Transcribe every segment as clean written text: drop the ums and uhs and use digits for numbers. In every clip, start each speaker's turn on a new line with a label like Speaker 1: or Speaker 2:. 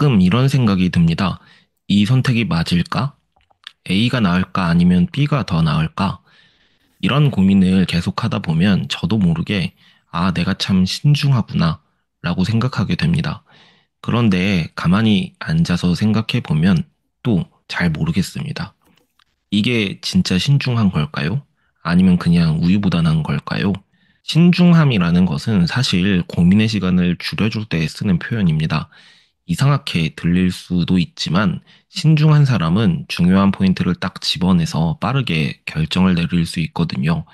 Speaker 1: 가끔 이런 생각이 듭니다. 이 선택이 맞을까? A가 나을까? 아니면 B가 더 나을까? 이런 고민을 계속하다 보면 저도 모르게 내가 참 신중하구나 라고 생각하게 됩니다. 그런데 가만히 앉아서 생각해 보면 또 잘 모르겠습니다. 이게 진짜 신중한 걸까요? 아니면 그냥 우유부단한 걸까요? 신중함이라는 것은 사실 고민의 시간을 줄여줄 때 쓰는 표현입니다. 이상하게 들릴 수도 있지만 신중한 사람은 중요한 포인트를 딱 집어내서 빠르게 결정을 내릴 수 있거든요.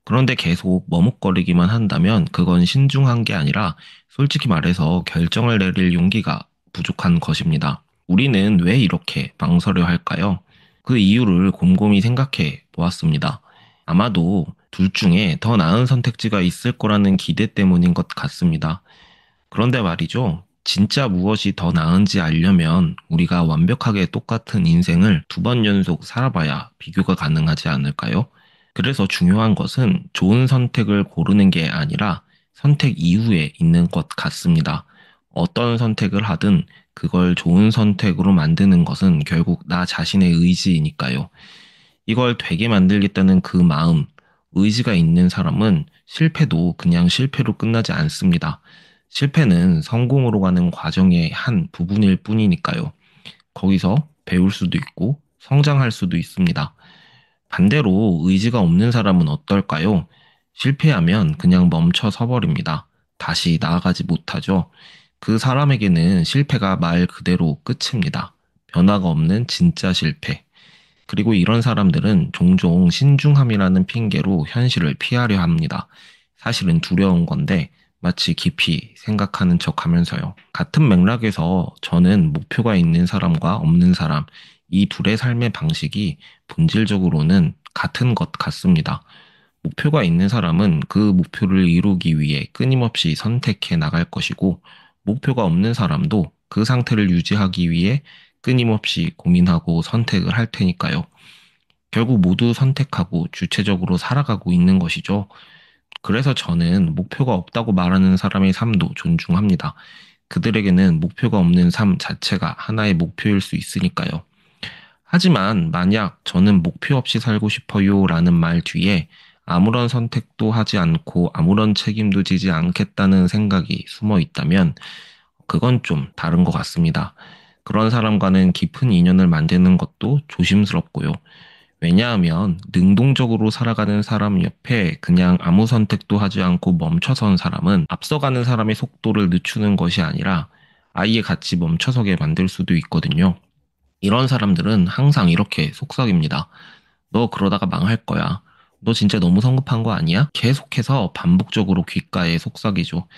Speaker 1: 그런데 계속 머뭇거리기만 한다면 그건 신중한 게 아니라 솔직히 말해서 결정을 내릴 용기가 부족한 것입니다. 우리는 왜 이렇게 망설여 할까요? 그 이유를 곰곰이 생각해 보았습니다. 아마도 둘 중에 더 나은 선택지가 있을 거라는 기대 때문인 것 같습니다. 그런데 말이죠. 진짜 무엇이 더 나은지 알려면 우리가 완벽하게 똑같은 인생을 두 번 연속 살아봐야 비교가 가능하지 않을까요? 그래서 중요한 것은 좋은 선택을 고르는 게 아니라 선택 이후에 있는 것 같습니다. 어떤 선택을 하든 그걸 좋은 선택으로 만드는 것은 결국 나 자신의 의지이니까요. 이걸 되게 만들겠다는 그 마음, 의지가 있는 사람은 실패도 그냥 실패로 끝나지 않습니다. 실패는 성공으로 가는 과정의 한 부분일 뿐이니까요. 거기서 배울 수도 있고 성장할 수도 있습니다. 반대로 의지가 없는 사람은 어떨까요? 실패하면 그냥 멈춰 서버립니다. 다시 나아가지 못하죠. 그 사람에게는 실패가 말 그대로 끝입니다. 변화가 없는 진짜 실패. 그리고 이런 사람들은 종종 신중함이라는 핑계로 현실을 피하려 합니다. 사실은 두려운 건데 마치 깊이 생각하는 척 하면서요. 같은 맥락에서 저는 목표가 있는 사람과 없는 사람, 이 둘의 삶의 방식이 본질적으로는 같은 것 같습니다. 목표가 있는 사람은 그 목표를 이루기 위해 끊임없이 선택해 나갈 것이고, 목표가 없는 사람도 그 상태를 유지하기 위해 끊임없이 고민하고 선택을 할 테니까요. 결국 모두 선택하고 주체적으로 살아가고 있는 것이죠. 그래서 저는 목표가 없다고 말하는 사람의 삶도 존중합니다. 그들에게는 목표가 없는 삶 자체가 하나의 목표일 수 있으니까요. 하지만 만약 저는 목표 없이 살고 싶어요 라는 말 뒤에 아무런 선택도 하지 않고 아무런 책임도 지지 않겠다는 생각이 숨어 있다면 그건 좀 다른 것 같습니다. 그런 사람과는 깊은 인연을 만드는 것도 조심스럽고요. 왜냐하면 능동적으로 살아가는 사람 옆에 그냥 아무 선택도 하지 않고 멈춰선 사람은 앞서가는 사람의 속도를 늦추는 것이 아니라 아예 같이 멈춰서게 만들 수도 있거든요. 이런 사람들은 항상 이렇게 속삭입니다. 너 그러다가 망할 거야. 너 진짜 너무 성급한 거 아니야? 계속해서 반복적으로 귓가에 속삭이죠.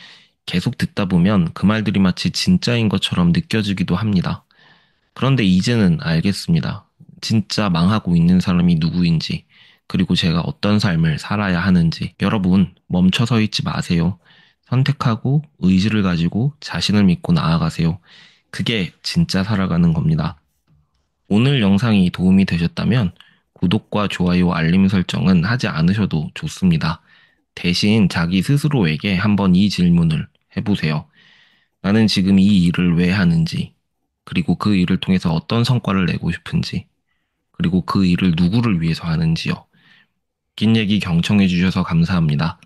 Speaker 1: 계속 듣다 보면 그 말들이 마치 진짜인 것처럼 느껴지기도 합니다. 그런데 이제는 알겠습니다. 진짜 망하고 있는 사람이 누구인지, 그리고 제가 어떤 삶을 살아야 하는지. 여러분, 멈춰서 있지 마세요. 선택하고 의지를 가지고 자신을 믿고 나아가세요. 그게 진짜 살아가는 겁니다. 오늘 영상이 도움이 되셨다면 구독과 좋아요, 알림 설정은 하지 않으셔도 좋습니다. 대신 자기 스스로에게 한번 이 질문을 해보세요. 나는 지금 이 일을 왜 하는지, 그리고 그 일을 통해서 어떤 성과를 내고 싶은지, 그리고 그 일을 누구를 위해서 하는지요. 긴 얘기 경청해 주셔서 감사합니다.